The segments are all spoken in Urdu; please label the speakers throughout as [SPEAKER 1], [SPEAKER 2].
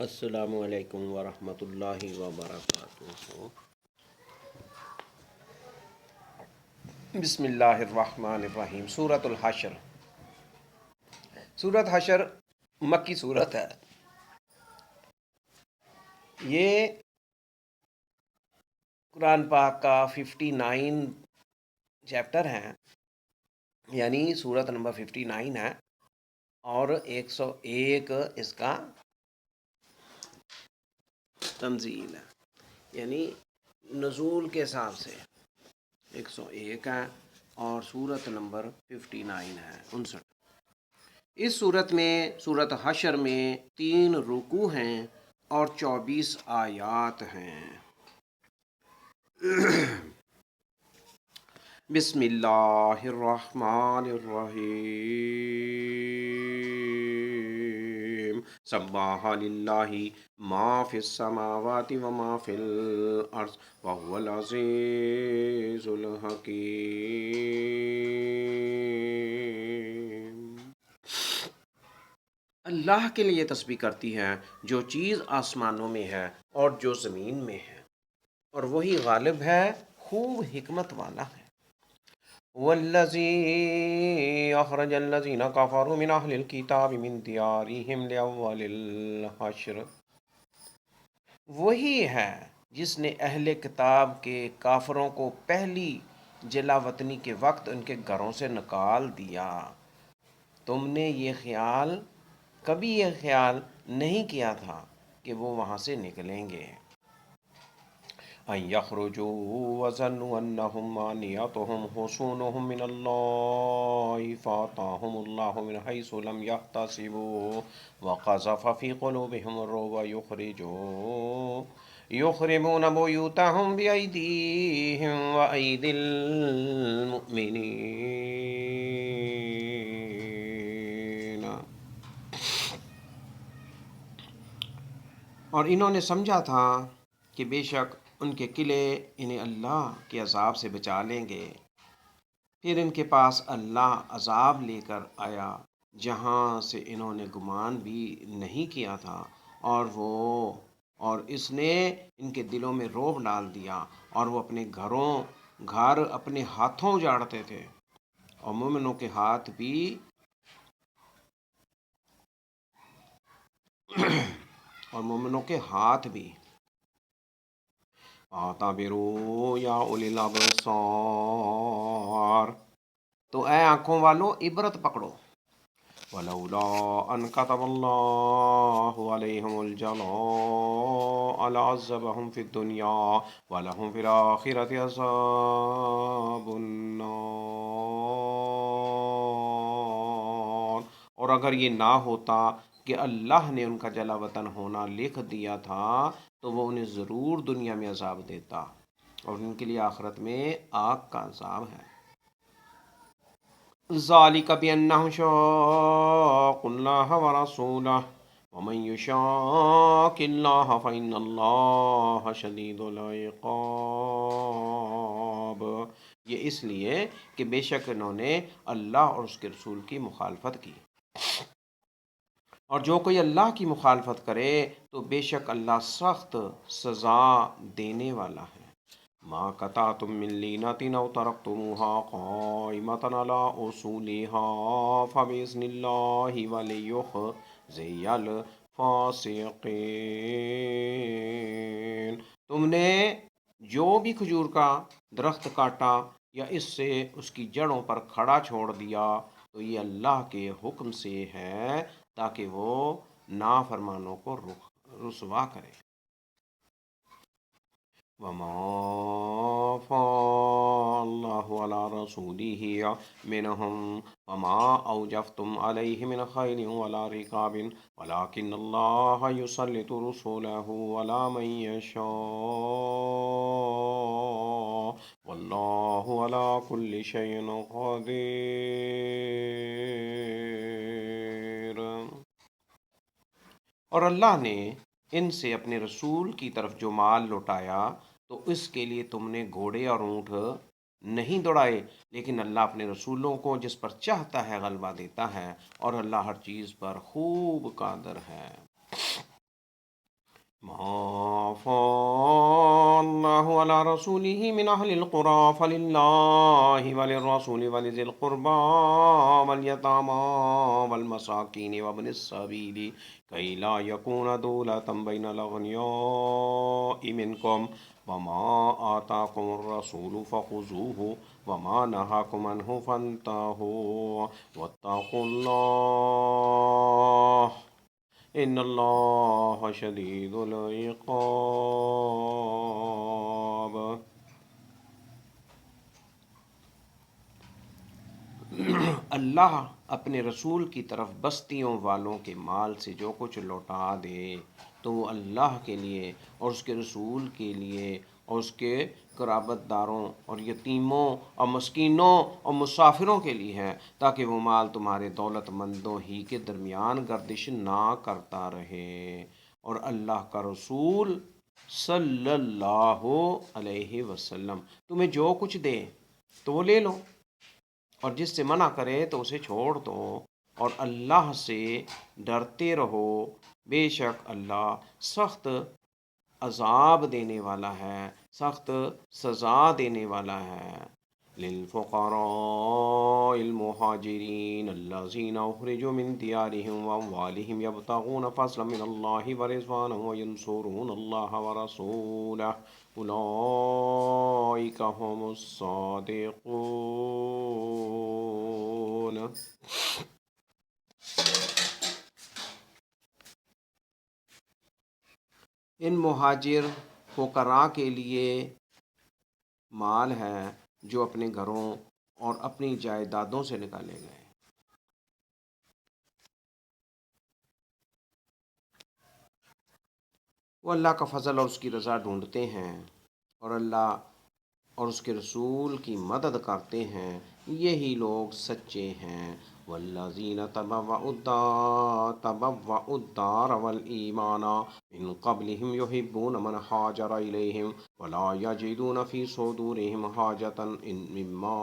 [SPEAKER 1] السلام علیکم ورحمۃ اللہ وبرکاتہ۔ بسم اللہ الرحمن الرحیم۔ سورۃ الحشر۔ سورۃ حشر مکی سورت ہے۔ یہ قرآن پاک کا 59 چیپٹر ہیں، یعنی سورت نمبر 59 ہے، اور 101 اس کا تنزیل ہے، یعنی نزول کے حساب سے 101 ہے، اور سورت نمبر 59 ہے، 59۔ اس صورت میں، سورت حشر میں 3 رکوع ہیں اور 24 آیات ہیں۔ بسم اللہ الرحمن الرحیم۔ سبح للہ ما فی السماوات وما فی الارض وهو العزیز الحکیم۔ اللہ کے لیے تسبیح کرتی ہے جو چیز آسمانوں میں ہے اور جو زمین میں ہے، اور وہی غالب ہے، خوب حکمت والا ہے۔ والذی اخرج الذین کفروا من اہل الکتاب من دیارہم لاول الحشر۔ وہی ہے جس نے اہل کتاب کے کافروں کو پہلی جلا وطنی کے وقت ان کے گھروں سے نکال دیا۔ تم نے کبھی یہ خیال نہیں کیا تھا کہ وہ وہاں سے نکلیں گے۔ ان یخرجوا وظنوا انہم مانعتہم حصونہم من اللہ فاتاہم اللہ من حیث لم یحتسبوا وقذف فی قلوبہم الرعب یخربون بیوتہم بایدیہم وایدی المؤمنین۔ اور انہوں نے سمجھا تھا کہ بے شک ان کے قلعے انہیں اللہ کے عذاب سے بچا لیں گے، پھر ان کے پاس اللہ عذاب لے کر آیا جہاں سے انہوں نے گمان بھی نہیں کیا تھا، اور اس نے ان کے دلوں میں رعب ڈال دیا، اور وہ اپنے گھر اپنے ہاتھوں اجاڑتے تھے، اور مومنوں کے ہاتھ بھی اعتبروا یا اولی الابصار۔ تو اے آنکھوں والوں، عبرت پکڑو۔ ولولا ان كتب اللہ علیہم الجلاء لعذبہم فی الدنیا ولہم فی الآخرۃ عذاب النار۔ اور اگر یہ نہ ہوتا کہ اللہ نے ان کا جلا وطن ہونا لکھ دیا تھا تو وہ انہیں ضرور دنیا میں عذاب دیتا، اور ان کے لیے آخرت میں آگ کا عذاب ہے۔ ذالک بأنہم شاقوا اللہ ورسولہ ومن یشاق اللہ فإن اللہ شدید العقاب۔ یہ اس لیے کہ بے شک انہوں نے اللہ اور اس کے رسول کی مخالفت کی، اور جو کوئی اللہ کی مخالفت کرے تو بے شک اللہ سخت سزا دینے والا ہے۔ ما قطعتم من لینۃ او ترکتموها قائمۃ علی اصولها فبإذن اللہ ولیخزی الفاسقین۔ تم نے جو بھی کھجور کا درخت کاٹا یا اس سے اس کی جڑوں پر کھڑا چھوڑ دیا تو یہ اللہ کے حکم سے ہے تاکہ وہ نافرمانوں کو رسوا کرے۔ وما أفاء الله على رسوله منهم وما أوجفتم عليه من خيل ولا ركاب ولكن الله يسلط رسله على من يشاء والله على كل شيء قدير۔ اور اللہ نے ان سے اپنے رسول کی طرف جو مال لوٹایا تو اس کے لیے تم نے گھوڑے اور اونٹ نہیں دوڑائے، لیکن اللہ اپنے رسولوں کو جس پر چاہتا ہے غلبہ دیتا ہے، اور اللہ ہر چیز پر خوب قادر ہے۔ ما أفاء الله على رسوله من أهل القرى فلله وللرسول ولذي القربى واليتامى والمساكين وابن السبيل كي لا يكون دولة بين الأغنياء منكم وما آتاكم الرسول فخذوه وما نهاكم عنه فانتهوا واتقوا الله ان اللہ شدید العقاب۔ اللہ اپنے رسول کی طرف بستیوں والوں کے مال سے جو کچھ لوٹا دے تو وہ اللہ کے لیے اور اس کے رسول کے لیے اور اس کے قرابت داروں اور یتیموں اور مسکینوں اور مسافروں کے لیے ہے، تاکہ وہ مال تمہارے دولت مندوں ہی کے درمیان گردش نہ کرتا رہے، اور اللہ کا رسول صلی اللہ علیہ وسلم تمہیں جو کچھ دے تو وہ لے لو، اور جس سے منع کرے تو اسے چھوڑ دو، اور اللہ سے ڈرتے رہو، بے شک اللہ سخت عذاب دینے والا ہے، سخت سزا دینے والا ہے۔ للفقراء المهاجرين الذين أخرجوا من ديارهم وأموالهم يبتغون فضلا من الله ورضوانا وينصرون الله ورسوله أولئك هم الصادقون۔ ان مہاجر فقراء کے لیے مال ہے جو اپنے گھروں اور اپنی جائیدادوں سے نکالے گئے، وہ اللہ کا فضل اور اس کی رضا ڈھونڈتے ہیں اور اللہ اور اس کے رسول کی مدد کرتے ہیں، یہی لوگ سچے ہیں۔ والذین تبوأوا الدار والایمان من قبلهم يحبون من هاجر إليهم ولا يجدون في صدورهم حاجة مما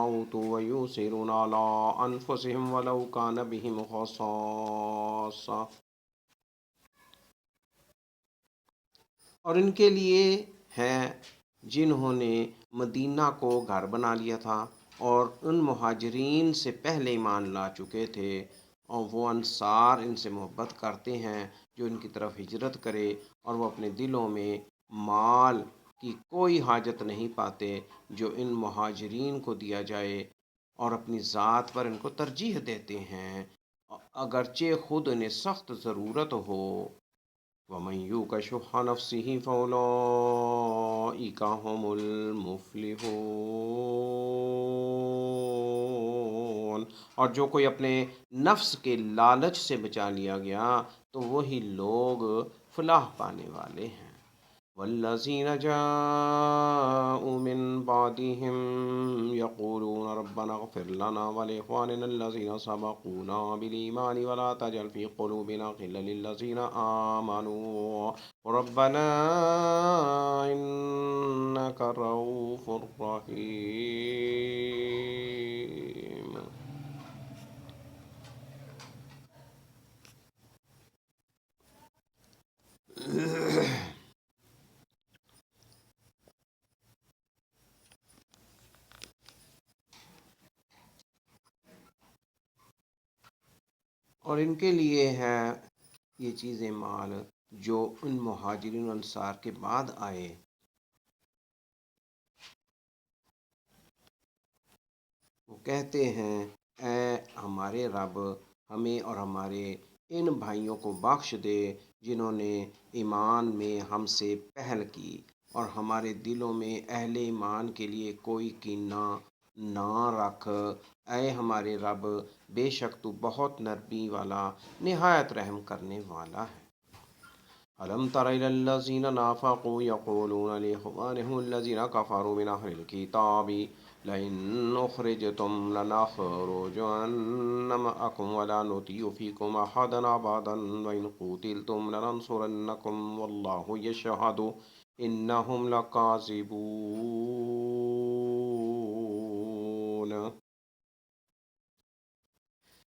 [SPEAKER 1] أوتوا ويؤثرون على أنفسهم ولو كان بهم خصاصة۔ اور ان کے لیے ہیں جنہوں نے مدینہ کو گھر بنا لیا تھا اور ان مہاجرین سے پہلے ایمان لا چکے تھے، اور وہ انصار ان سے محبت کرتے ہیں جو ان کی طرف ہجرت کرے، اور وہ اپنے دلوں میں مال کی کوئی حاجت نہیں پاتے جو ان مہاجرین کو دیا جائے، اور اپنی ذات پر ان کو ترجیح دیتے ہیں اگرچہ خود انہیں سخت ضرورت ہو۔ وَمَن يُوقَ شُحَّ نَفْسِهِ فَأُولَٰئِكَ هُمُ الْمُفْلِحُونَ۔ اور جو کوئی اپنے نفس کے لالچ سے بچا لیا گیا تو وہی لوگ فلاح پانے والے ہیں۔ والذین جاءوا من بعدهم يقولون ربنا اغفر لنا ولإخواننا الذين سبقونا بالإيمان ولا تجعل في قلوبنا غلا للذين آمنوا ربنا إنك رؤوف رحيم۔ اور ان کے لیے ہے یہ چیزیں مال جو ان مہاجرین انصار کے بعد آئے، وہ کہتے ہیں اے ہمارے رب، ہمیں اور ہمارے ان بھائیوں کو بخش دے جنہوں نے ایمان میں ہم سے پہل کی، اور ہمارے دلوں میں اہل ایمان کے لیے کوئی کینہ نہ رکھ، اے ہمارے رب، بے شک تو بہت نرمی والا نہایت رحم کرنے والا ہے۔ ألم تر إلى الذين نافقوا يقولون لإخوانهم الذين كفروا من أهل الكتاب لئن أخرجتم لنخرجن معكم ولا نطيع فيكم أحدا أبدا وإن قتلتم لننصرنكم والله يشهد إنهم لكاذبون۔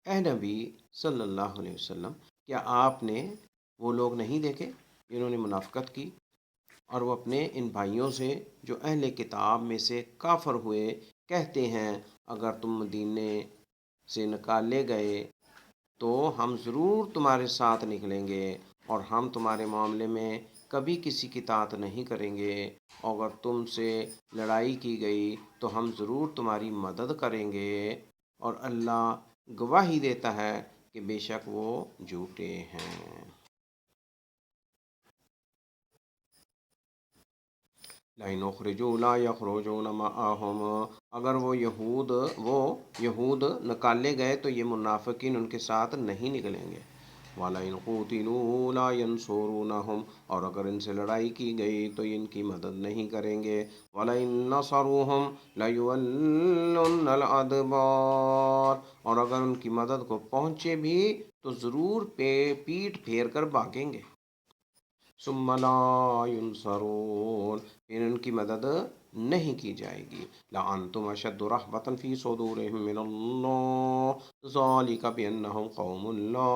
[SPEAKER 1] اے نبی صلی اللہ علیہ وسلم، کیا آپ نے وہ لوگ نہیں دیکھے جنہوں نے منافقت کی اور وہ اپنے ان بھائیوں سے جو اہل کتاب میں سے کافر ہوئے کہتے ہیں اگر تم مدینے سے نکالے گئے تو ہم ضرور تمہارے ساتھ نکلیں گے اور ہم تمہارے معاملے میں کبھی کسی کی اطاعت نہیں کریں گے، اگر تم سے لڑائی کی گئی تو ہم ضرور تمہاری مدد کریں گے، اور اللہ گواہی دیتا ہے کہ بے شک وہ جھوٹے ہیں۔ لَئِنْ أُخْرِجُوا لَا يَخْرُجُونَ مَعَهُمْ، اگر وہ یہود نکالے گئے تو یہ منافقین ان کے ساتھ نہیں نکلیں گے۔ وَلَئِنْ قُوتِلُوا لَا يَنْصُرُونَهُمْ، اور اگر ان سے لڑائی کی گئی تو ان کی مدد نہیں کریں گے۔ وَلَئِنْ نَصَرُوهُمْ لَيُوَلُّنَّ الْأَدْبَارَ، اور اگر ان کی مدد کو پہنچے بھی تو ضرور پیٹ پھیر کر بھاگیں گے۔ ثم لا ينصرون، پھر ان کی مدد نہیں کی جائے گی۔ لَأَنْتُمْ أَشَدُّ رَهْبَةً فِي صُدُورِهِمْ مِنَ اللَّهِ ذَلِكَ بِأَنَّهُمْ قَوْمٌ لَا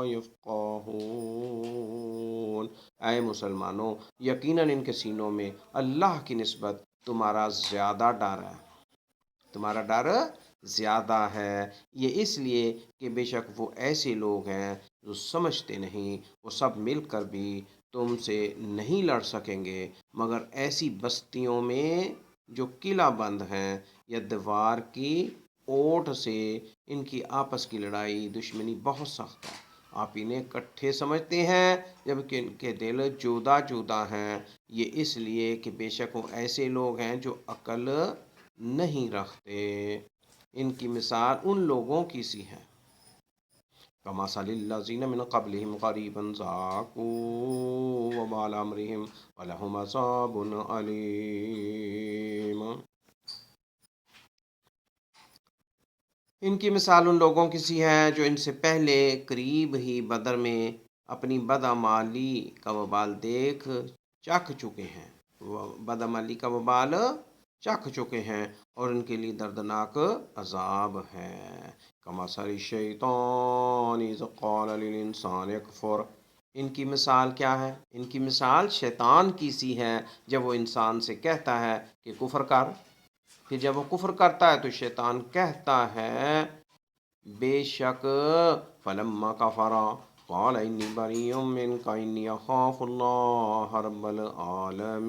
[SPEAKER 1] يَفْقَهُونَ، اے مسلمانوں، یقیناً ان کے سینوں میں اللہ کی نسبت تمہارا ڈر زیادہ ہے، یہ اس لیے کہ بے شک وہ ایسے لوگ ہیں جو سمجھتے نہیں، وہ سب مل کر بھی تم سے نہیں لڑ سکیں گے مگر ایسی بستیوں میں جو قلعہ بند ہیں یا دیوار کی اوٹ سے، ان کی آپس کی لڑائی دشمنی بہت سخت ہے، آپ انہیں کٹھے سمجھتے ہیں جبکہ ان کے دل جدا جدا ہیں، یہ اس لیے کہ بے شک وہ ایسے لوگ ہیں جو عقل نہیں رکھتے۔ ان کی مثال ان لوگوں کی سی ہے کَمَثَلِ الَّذِينَ مِن قَبْلِهِمْ قَرِيبًا ذَاقُوا وَبَالَ أَمْرِهِمْ وَلَهُمْ عَذَابٌ أَلِيمٌ۔ ان کی مثال ان لوگوں کی سی ہے جو ان سے پہلے قریب ہی بدر میں اپنی بدعمالی کا وبال چکھ چکے ہیں، بدعمالی کا وبال چکھ چکے ہیں اور ان کے لیے دردناک عذاب ہے۔ کَمَثَلِ الشَّيْطَانِ إِذْ قَالَ لِلْإِنسَانِ اكْفُرْ، ان کی مثال کیا ہے؟ ان کی مثال شیطان کی سی ہے جب وہ انسان سے کہتا ہے کہ کفر کر، پھر جب وہ کفر کرتا ہے تو شیطان کہتا ہے بے شک فَلَمَّا كَفَرَ قَالَ إِنِّي بَرِيءٌ مِّنْكَ إِنِّي أَخَافُ اللَّهَ رَبَّ الْعَالَمِينَ،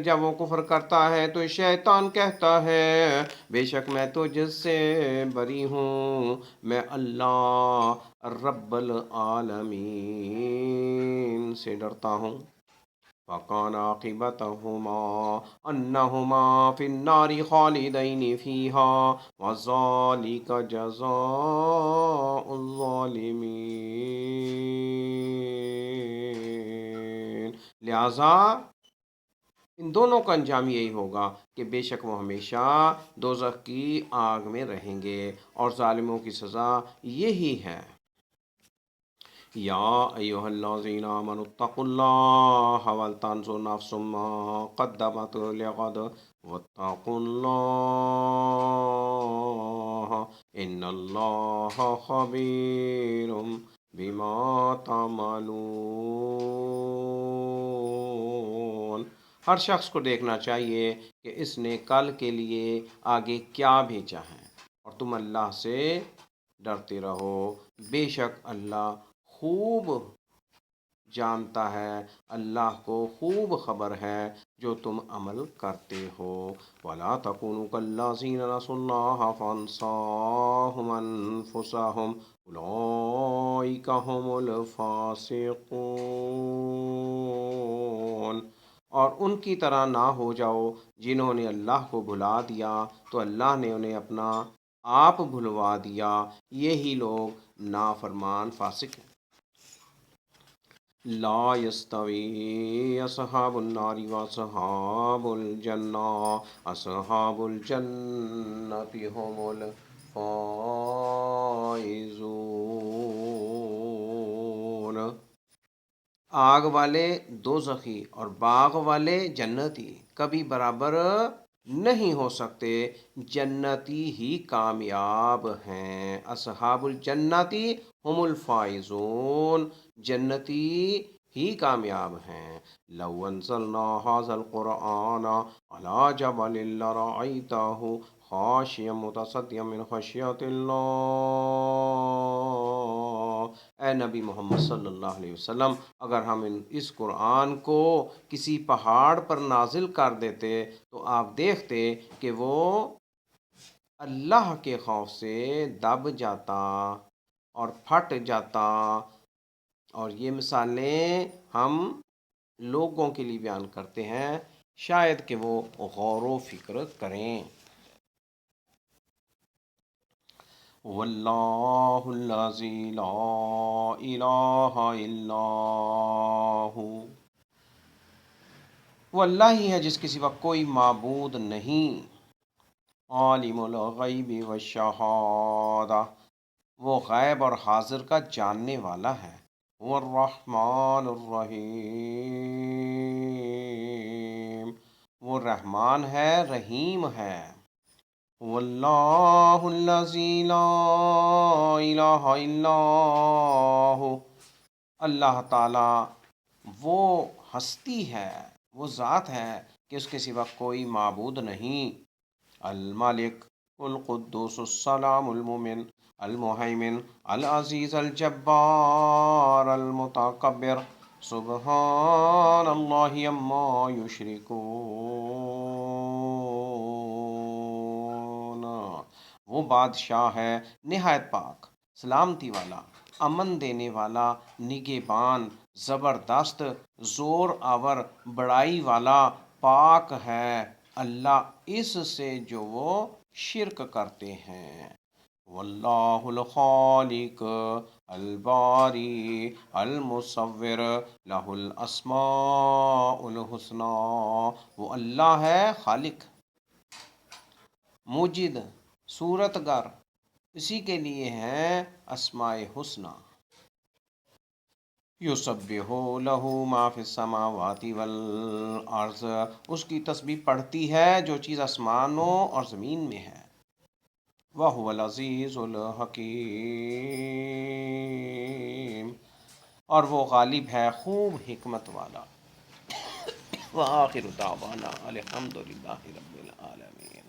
[SPEAKER 1] جب وہ کفر کرتا ہے تو شیطان کہتا ہے بے شک میں تجھ سے بری ہوں، میں اللہ رب العالمین سے ڈرتا ہوں۔ فَكَانَ عَاقِبَتُهُمَا أَنَّهُمَا فِي النَّارِ خَالِدَيْنِ فِيهَا وَذَلِكَ جَزَاءُ الظَّالِمِينَ، لہذا ان دونوں کا انجام یہی ہوگا کہ بے شک وہ ہمیشہ دوزخ کی آگ میں رہیں گے اور ظالموں کی سزا یہی ہے۔ یا ایھا الذین آمنوا اتقوا اللہ ولتنظر نفس ما قدمت لغد واتقوا اللہ ان اللہ خبیر بما تعملون، ہر شخص کو دیکھنا چاہیے کہ اس نے کل کے لیے آگے کیا بھیجا ہے، اور تم اللہ سے ڈرتے رہو، بے شک اللہ خوب جانتا ہے، اللہ کو خوب خبر ہے جو تم عمل کرتے ہو۔ وَلَا تَكُونُوا كَالَّذِينَ نَسُوا اللَّهَ فَأَنسَاهُمْ أَنفُسَهُمْ أُولَٰئِكَ هُمُ الْفَاسِقُونَ، اور ان کی طرح نہ ہو جاؤ جنہوں نے اللہ کو بھلا دیا تو اللہ نے انہیں اپنا آپ بھلوا دیا، یہی لوگ نافرمان فاسق ہیں۔ لا يستوي اصحاب النار واصحاب الجنة، اصحاب الجنة هم الفائزون، آگ والے دوزخی اور باغ والے جنتی کبھی برابر نہیں ہو سکتے، جنتی ہی کامیاب ہیں، اصحاب الجنتی ہم الفائزون، جنتی ہی کامیاب ہیں۔ لو انزلنا هذا القرآن على جبل لرأيته خاشعا متصدعا من خشیۃ اللہ۔ اے نبی محمد صلی اللہ علیہ وسلم، اگر ہم اس قرآن کو کسی پہاڑ پر نازل کر دیتے تو آپ دیکھتے کہ وہ اللہ کے خوف سے دب جاتا اور پھٹ جاتا۔ اور یہ مثالیں ہم لوگوں کے لیے بیان کرتے ہیں، شاید کہ وہ غور و فکر کریں۔ واللہ الذی لا الہ الا ہو، وہ اللہ ہی ہے جس کے سوا کوئی معبود نہیں۔ عالم الغیب والشہادہ، وہ غیب اور حاضر کا جاننے والا ہے۔ وہ الرحمن الرحیم، وہ رحمان ہے، رحیم ہے۔ واللہ الذی لا الہ الا ہو، اللہ تعالیٰ وہ ہستی ہے، وہ ذات ہے کہ اس کے سوا کوئی معبود نہیں۔ الملک القدوس السلام المؤمن المہیمن العزیز الجبار المتکبر، سبحان اللہ عما یشرکون، وہ بادشاہ ہے نہایت پاک، سلامتی والا، امن دینے والا، نگہبان، زبردست، زور آور، بڑائی والا، پاک ہے اللہ اس سے جو وہ شرک کرتے ہیں۔ واللہ الخالق الباری المصور لہ الاسماء الحسنی، وہ اللہ ہے خالق، موجد، صورت گر، اسی کے لیے ہیں اسماء حسنی۔ یسبح لہ ما فی السماوات والارض، اس کی تسبیح پڑھتی ہے جو چیز آسمانوں اور زمین میں ہے۔ وَهُوَ العزیز الحکیم، اور وہ غالب ہے خوب حکمت والا۔ وآخر دعوانا الحمد للہ رب العالمین۔